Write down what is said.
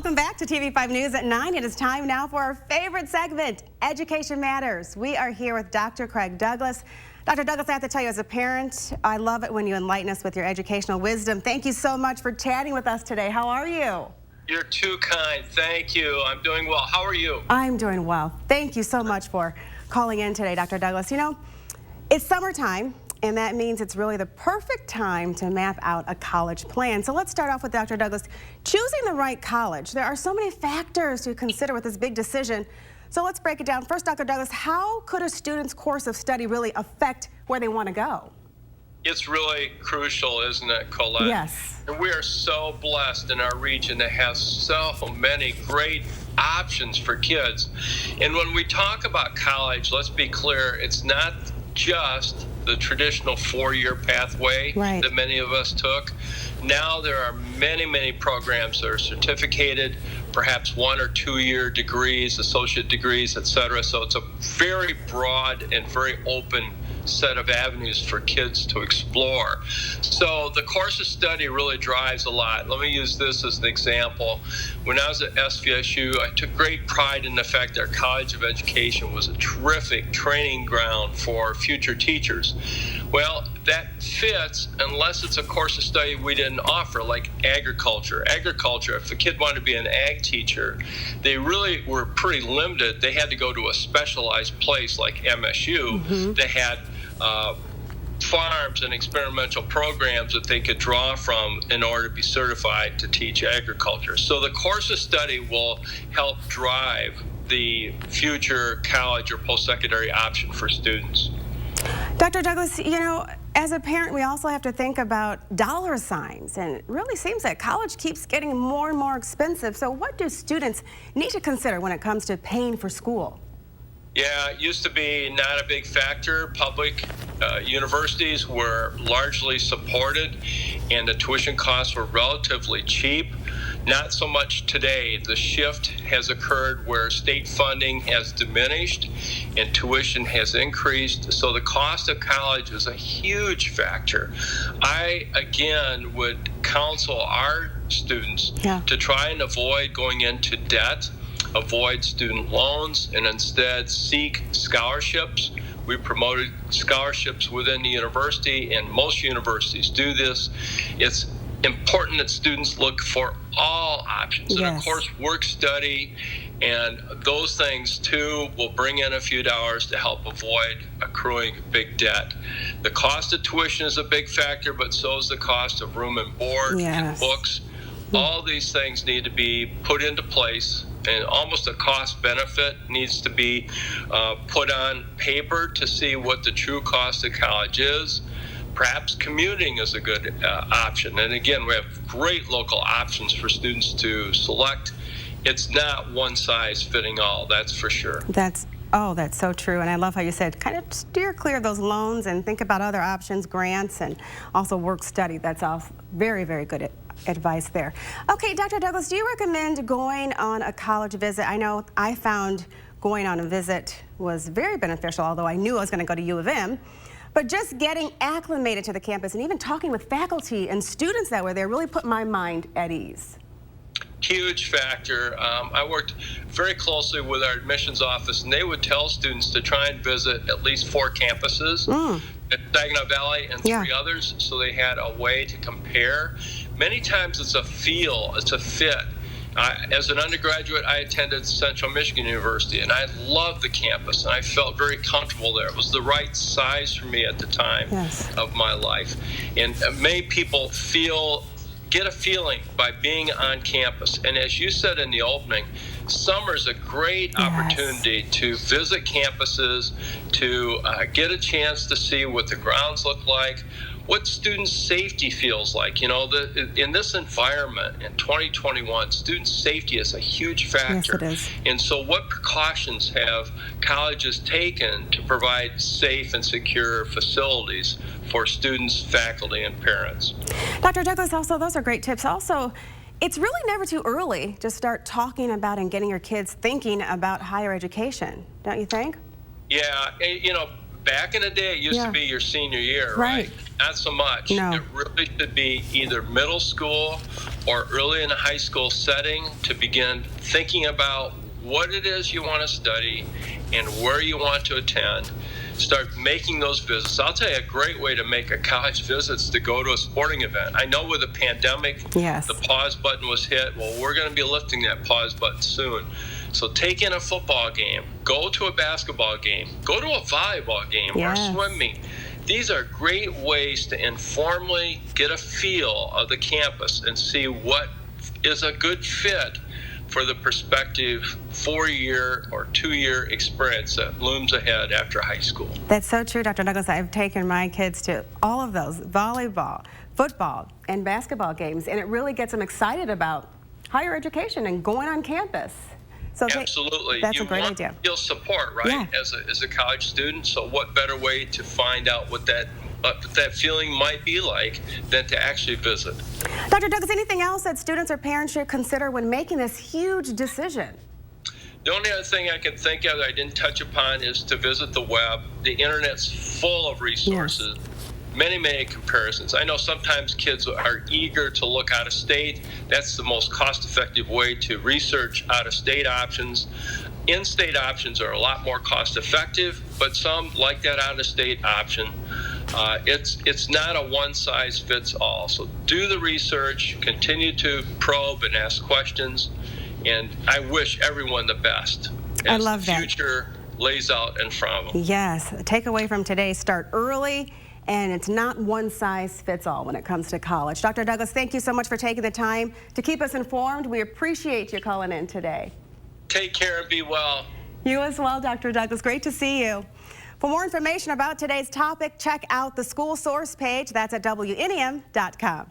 Welcome back to TV5 News at 9. It is time now for our favorite segment, Education Matters. We are here with Dr. Craig Douglas. Dr. Douglas, I have to tell you, as a parent, I love it when you enlighten us with your educational wisdom. Thank you so much for chatting with us today. How are you? You're too kind. Thank you. I'm doing well. How are you? I'm doing well. Thank you so much for calling in today, Dr. Douglas. You know, it's summertime, and that means it's really the perfect time to map out a college plan. So let's start off with Dr. Douglas. Choosing the right college. There are so many factors to consider with this big decision. So let's break it down. First, Dr. Douglas, how could a student's course of study really affect where they want to go? It's really crucial, isn't it, Colette? Yes. And we are so blessed in our region to have so many great options for kids. And when we talk about college, let's be clear, it's not just the traditional four-year pathway that many of us took. Now there are many programs that are certificated, perhaps 1 or 2 year degrees, associate degrees, etc. So it's a very broad and very open set of avenues for kids to explore. So the course of study really drives a lot. Let me use this as an example. When I was at SVSU, I took great pride in the fact that our College of Education was a terrific training ground for future teachers. Well, that fits unless it's a course of study we didn't offer, like agriculture. Agriculture, if a kid wanted to be an ag teacher, they really were pretty limited. They had to go to a specialized place like MSU that had farms and experimental programs that they could draw from in order to be certified to teach agriculture. So the course of study will help drive the future college or post-secondary option for students. Dr. Douglas, you know, as a parent, we also have to think about dollar signs, and it really seems that college keeps getting more and more expensive. So what do students need to consider when it comes to paying for school? Yeah, it used to be not a big factor. Public universities were largely supported, and the tuition costs were relatively cheap. Not so much today. The shift has occurred where state funding has diminished and tuition has increased. So the cost of college is a huge factor. I, again, would counsel our students to try and avoid going into debt, avoid student loans, and instead seek scholarships. We promoted scholarships within the university, and most universities do this. It's important that students look for all options. And of course, work study and those things too will bring in a few dollars to help avoid accruing big debt. The cost of tuition is a big factor, but so is the cost of room and board and books. All these things need to be put into place, and almost a cost benefit needs to be put on paper to see what the true cost of college is. Perhaps commuting is a good option. And again, we have great local options for students to select. It's not one size fitting all, that's for sure. That's so true. And I love how you said kind of steer clear of those loans and think about other options, grants, and also work study. That's all very good advice there. Okay, Dr. Douglas, do you recommend going on a college visit? I know I found going on a visit was very beneficial, although I knew I was going to go to U of M. But just getting acclimated to the campus and even talking with faculty and students that were there really put my mind at ease. Huge factor. I worked very closely with our admissions office, and they would tell students to try and visit at least 4 campuses at Saginaw Valley and 3 others, so they had a way to compare. Many times it's a feel, it's a fit. As an undergraduate, I attended Central Michigan University, and I loved the campus, and I felt very comfortable there. It was the right size for me at the time of my life. And many people get a feeling by being on campus. And as you said in the opening, summer is a great opportunity to visit campuses, to get a chance to see what the grounds look like, what student safety feels like. You know, in this environment in 2021, student safety is a huge factor. Yes, it is. And so what precautions have colleges taken to provide safe and secure facilities for students, faculty, and parents? Dr. Douglas, also, those are great tips. Also, it's really never too early to start talking about and getting your kids thinking about higher education, don't you think? Yeah, you know, Back in the day, it used to be your senior year, Right. right? Not so much. No. It really should be either middle school or early in the high school setting to begin thinking about what it is you want to study and where you want to attend. Start making those visits. I'll tell you a great way to make a college visit is to go to a sporting event. I know with the pandemic, Yes. the pause button was hit. Well, we're going to be lifting that pause button soon. So take in a football game, go to a basketball game, go to a volleyball game or Yes. a swim meet. These are great ways to informally get a feel of the campus and see what is a good fit for the prospective 4-year or 2-year experience that looms ahead after high school. That's so true, Dr. Douglas. I've taken my kids to all of those volleyball, football, and basketball games, and it really gets them excited about higher education and going on campus. So Absolutely. that's you a great want idea. to feel support, right, Yeah. as a college student. So what better way to find out what that feeling might be like than to actually visit? Dr. Douglas, anything else that students or parents should consider when making this huge decision? The only other thing I can think of that I didn't touch upon is to visit the web. The internet's full of resources. Many comparisons. I know sometimes kids are eager to look out of state. That's the most cost-effective way to research out-of-state options. In-state options are a lot more cost-effective, but some like that out-of-state option. It's not a one-size-fits-all. So do the research, continue to probe and ask questions, and I wish everyone the best I as love the that. future lays out in front of them. Yes, takeaway from today, start early, and it's not one size fits all when it comes to college. Dr. Douglas, thank you so much for taking the time to keep us informed. We appreciate you calling in today. Take care and be well. You as well, Dr. Douglas. Great to see you. For more information about today's topic, check out the school source page. That's at WNEM.com.